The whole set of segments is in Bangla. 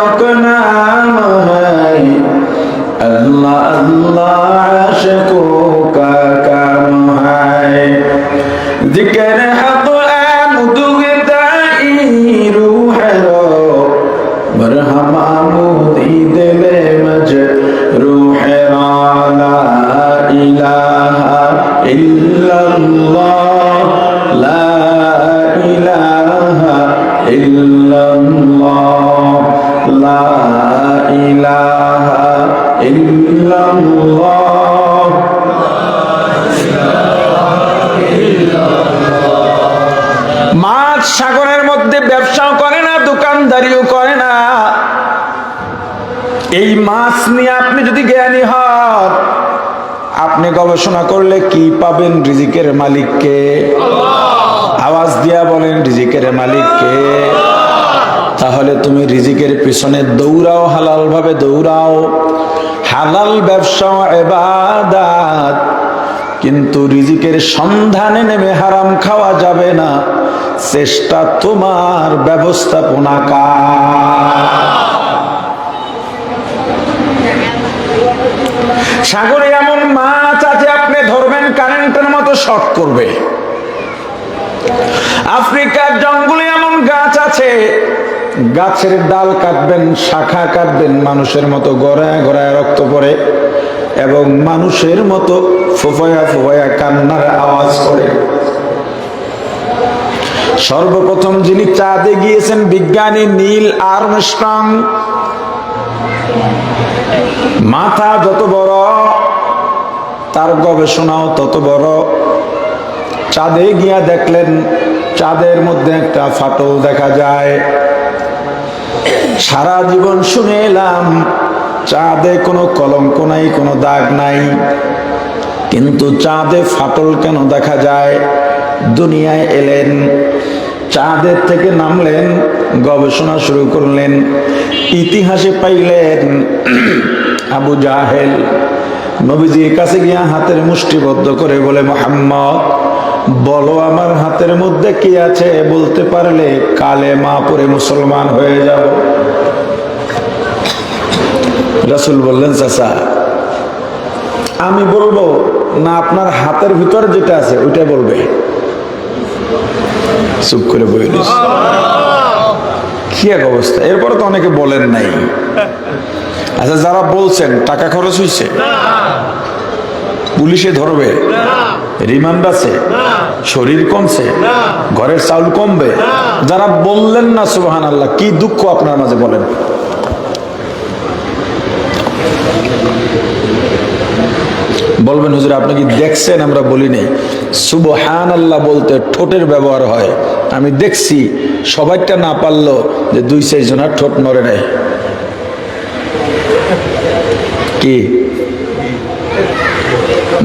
शौक नाम है, अल्लाह अल्लाह आशिकों का काम है। जिक्र हक आमद गिदाई रूह रो, मरहमा मोदी दिले मजरूह रा। ला इलाहा इल्लल्लाह, ला इलाहा इल्लल्लाह, ला इलाहा इल्लल्लाह। মাছ সাগরের মধ্যে ব্যবসাও করে না, দোকানদারিও করে না। এই মাছ নিয়ে আপনি যদি জ্ঞানী হন, আপনি গবেষণা করলে কি পাবেন? রিজিকের মালিককে। আওয়াজ দিয়া বলেন, রিজিকের মালিককে। তাহলে তুমি রিজিকের পিছনে দৌড়াও, হালাল ভাবে দৌড়াও। হালাল ব্যবসা ইবাদত, কিন্তু রিজিকের সন্ধানে নেমে হারাম খাওয়া যাবে না। চেষ্টা তোমার, ব্যবস্থাপনা কার? সাগরে এমন মাছ আছে আপনি ধরবেন, কারেন্টের মতো শর্ট করবে। আফ্রিকার জঙ্গলে এমন গাছ আছে, গাছের ডাল কাটবেন, শাখা কাটবেন, মানুষের মতো গড়ায় গড়ায় রক্ত পড়ে এবং মানুষের মতো ফোফায়া ফোফায়া কান্নার আওয়াজ করে। সর্বপ্রথম যিনি চাঁদে গিয়েছেন বিজ্ঞানী নীল আর্মস্ট্রং। মাথা যত বড়, তার গবেষণাও তত বড়। চাঁদে গিয়া দেখলেন চাঁদের মধ্যে একটা ফাটল দেখা যায়। সারা জীবন শুনে এলাম চাঁদে কোনো কলঙ্ক নাই, কোনো দাগ নাই, কিন্তু চাঁদে ফাটল কেন দেখা যায়? দুনিয়ায় এলেন, চাঁদের থেকে নামলেন, গবেষণা শুরু করলেন। ইতিহাসে পাইলেন আবু জাহেল নবীজির কাছে গিয়া হাতের মুষ্টিবদ্ধ করে বলে, মুহাম্মদ বলো আমার হাতের মধ্যে কি আছে? বলতে পারলে কালেমা পড়ে মুসলমান হয়ে যাব। রাসূল বললেন, চাচা আমি বলবো না, আপনার হাতের ভিতর যেটা আছে ওইটা বলবে। চুপ করে বলে দিস। কি এক অবস্থা! এরপরে তো অনেকে বলেন নাই। আচ্ছা, যারা বলছেন টাকা খরচ হয়েছে? পুলিশে ধরবে? রিমান্ড আছে? শরীর কমছে? ঘরের চাউল কমবে? যারা বললেন না সুবহানাল্লাহ, কি দুঃখ আপনার মাঝে বলেন। বলবেন হুজুর আপনি কি দেখছেন? আমরা বলি নাই। সুবহানাল্লাহ বলতে ঠোঁটের ব্যবহার হয়। আমি দেখছি, সবাইটা না পারলো যে 2-4 জনের ঠোঁট নড়ে নেয়। কি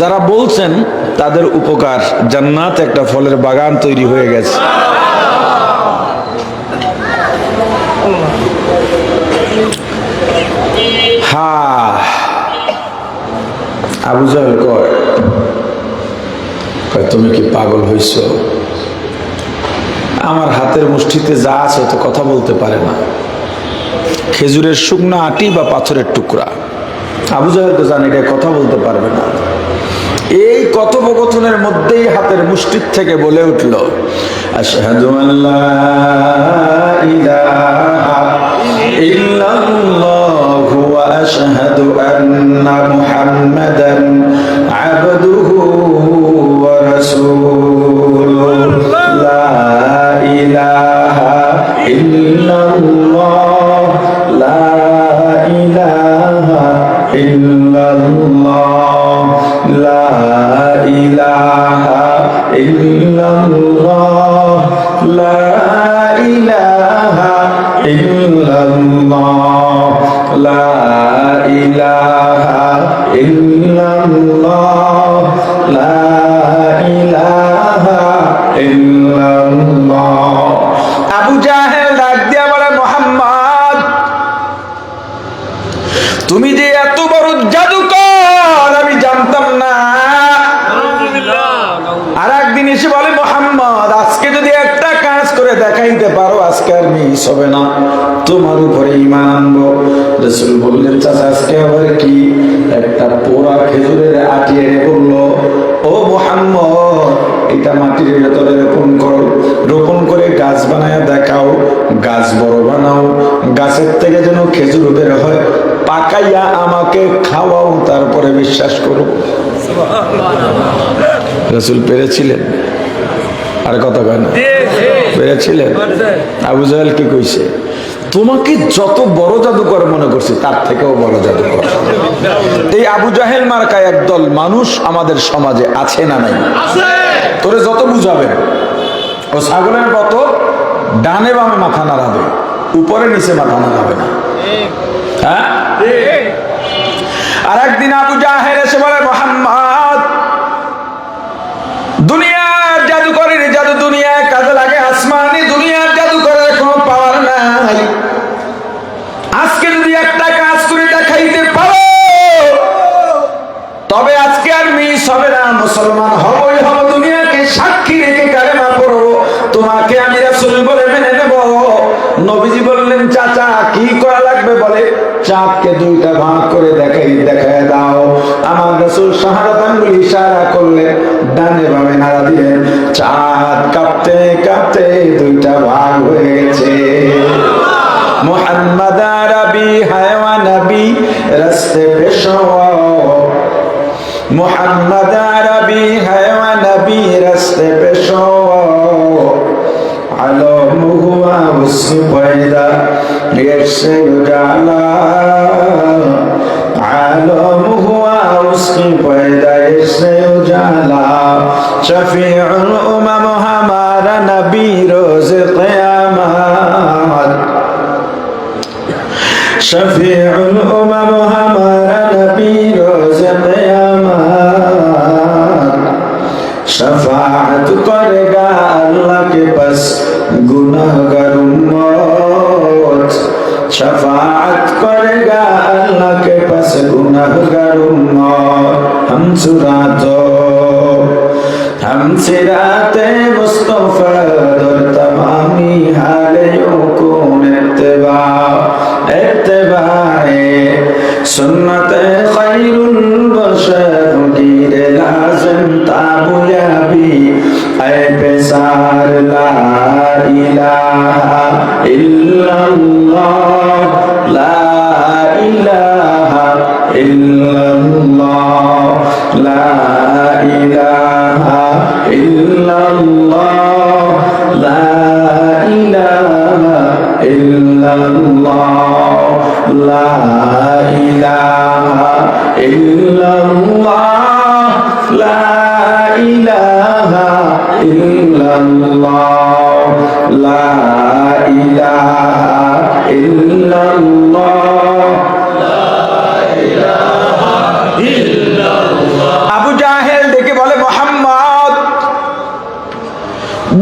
যারা বলছেন তাদের উপকার, জান্নাত একটা ফলের বাগান তৈরি হয়ে গেছে। হ্যাঁ, আবু জাহেল কয় তুমি কি পাগল হইছ? আমার হাতের মুষ্টিতে যা আছে তো কথা বলতে পারে না, খেজুরের শুকনো আটি বা পাথরের টুকরা। আবু জাহেল তো জানে এটা কথা বলতে পারবে না। এই কথোপকথনের মধ্যেই হাতের মুষ্টির থেকে বলে উঠল, আশহাদু আল্লা ইলাহা ইল্লাল্লাহু ওয়া আশহাদু আন্না মুহাম্মাদান আবদুহু ওয়া রাসূলুহু। লা ইলাহা ইল্লাল্লাহ, লা ইলাহা ইল্লাল্লাহ, লা ইলাহা ইল্লাল্লাহ, লা ইলাহা ইল্লাল্লাহ, লা ইলাহা ইল্লাল্লাহ, লা ইলাহা ইল্লাল্লাহ। আবু জাহেল ডাক দিয়া বলে, মুহাম্মদ তুমি যে এত বড় জাদুকর আমি জানতাম না। আর একদিন এসে বলে, মুহাম্মদ আজকে যদি একটা কাজ করে দেখাইতে পারো আজকে আর মিস হবে না, তোমার উপরে ঈমান আনবো। রাসূল বললেন, চাচা আজকে আবার কি? একটা পোড়া খেজুরের আটি এনে বললো, ও মুহাম্মদ, এটা মাটির ভেতরে রোপণ করে গাছ বানায় দেখাও, গাছ বড় বানাও, গাছের থেকে যেন খেজুর বের হয়, পাকাইয়া আমাকে খাওয়াও, তারপরে বিশ্বাস করো। রাসূল পেরেছিলেন? আর কথা কয় না, পেরেছিলেন? আবু জাহেল কি কইছে? তোমাকে যত বড় জাদুকর মনে করছি, তার থেকেও বড় জাদুকর। এই আবু জাহেল মার্কা একদল মানুষ আমাদের সমাজে আছে না নাই? তোরে যত বুঝাবেন, ও ছাগলের মতো ডানে বামে মাথা নাড়াবে, উপরে নিচে মাথা নাড়াবে না। হ্যাঁ, আর একদিন আবু জাহেল এসে বলে, মুহাম্মদ, দুনিয়ার জাদুকরের জাদু দুনিয়ায় কাজে লাগে, আসমানি দুনিয়ার জাদুকরের কোনো পাওয়ার নাই। আজকে যদি একটা কাজ করে দেখাইতে পারো, তবে আজকে আর মিস হবে না, মুসলমান হবই হব, দুনিয়াকে সাক্ষী রেখে কালেমা পড়বো, তোমাকে আমি রাসূল বলে মেনে নেব। নবীজি বললেন, চাচা কি করা লাগবে? বলে, চাঁদকে দুইটা ভাগ করে দেখায় দাও। আমার রাসূল শাহাদাত আঙ্গুল ইশারা করলেন, ডানে বামে নাড়া দিলেন, চাঁদ কাঁপতে কাঁপতে দুইটা ভাগ হয়ে গেছে। মুহাম্মদ আরবি হায়ওয়া নবী রাস্তে পেশোয়া, মুহাম্মদ আরবি হায়ওয়া নবী রাস্তে পেশোয়া, علم हुआ उसकी पैदा ऐसे उजाला, आलम हुआ उसकी पैदा ऐसे उजाला, शफीउल उमम हमारा नबी रोज क़यामत, शफीउल उमम हमारा नबी रोज क़यामत, शफाअत करेगा अल्लाह के पास गुनाहगार उम्मत, शफाअत करेगा अल्लाह के पास गुनाहगार उम्मत। हम सिराते मुस्तफा दर तमामी हालियों को इत्तिबाए सुन्नते खैरुल बशर की लाज़िम ताबुयाबी ऐ बेसार ला इलाहा इल्लल्लाह, ला इलाहा इल्लल्लाह, ला इलाहा इल्लल्लाह, ला इलाहा इल्लल्लाह, ला इलाहा इल्लल्लाह, ला इलाहा इल्लल्लाह, ला इलाहा इल्लल्लाह, ला इलाहा इल्लल्लाह। আবু জাহেল ডেকে বলে, মুহাম্মদ,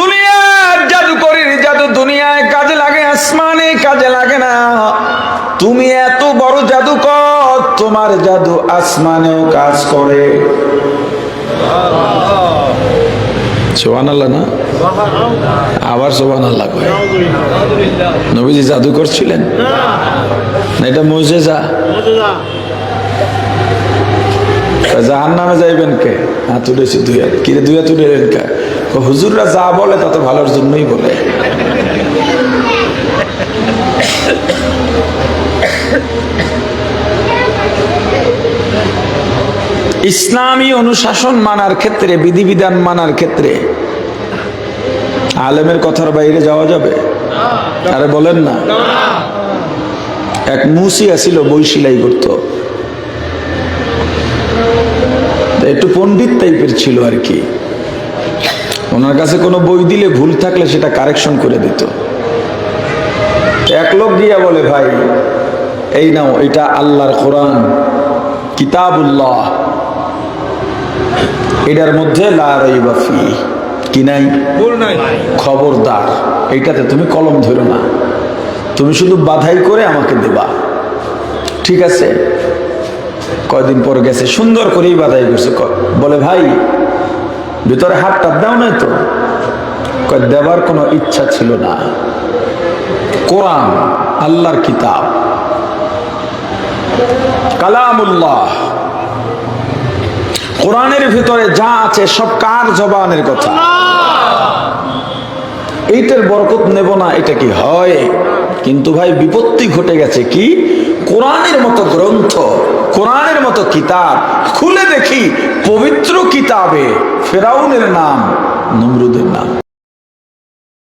দুনিয়ার জাদুকরের জাদু দুনিয়ায় কাজে লাগে, আসমানে কাজে লাগে না। তুমি এত বড় জাদুকর, তোমার জাদু আসমানেও কাজ করে। সুবহানাল্লাহ না? আবার সুবহানাল্লাহ কয়। নবীজি জাদুকর ছিলেন না? এটা মুজিজা। জাহান্নামে যাইবেন কে? হাত তুলেছি দুই হাত। কিরে দুই হাত তুলেন কে? হুজুররা যা বলে তা তো ভালোর জন্যই বলে। ইসলামী অনুশাসন মানার ক্ষেত্রে, বিধিবিধান মানার ক্ষেত্রে আলেমের কথার বাইরে যাওয়া যাবে? আরে বলেন না। এক মুসিয়া ছিল, বই সেলাই করত, একটু পণ্ডিত টাইপের ছিল আর কি। ওনার কাছে কোনো বই দিলে ভুল থাকলে সেটা কারেকশন করে দিত। এক লোক গিয়া বলে, ভাই এই নাও, এটা আল্লাহর কোরআন, কিতাবুল্লাহ, এটার মধ্যে লা রাইবা ফি, কি নাই, ভুল নাই, খবরদার এইটাতে তুমি কলম ধরো না, তুমি শুধু বাধাই করে আমাকে দেবা, ঠিক আছে? কয়দিন পর গেছে, সুন্দর করেই বাধাই করছে। বলে, ভাই ভিতরে হাতটা দাও না তো? দেবার কোনো ইচ্ছা ছিল না। কোরআন আল্লাহর কিতাব, কালামুল্লাহ। কোরআনের ভিতরে যা আছে সব কার জবানের কথা? এইটার বরকত নেব না, এটা কি হয়? কিন্তু ভাই বিপত্তি ঘটে গেছে। কি? কোরআনের মতো গ্রন্থ, কোরআনের মতো কিতাব খুলে দেখি, পবিত্র কিতাবে ফেরাউনের নাম, নমরুদের নাম।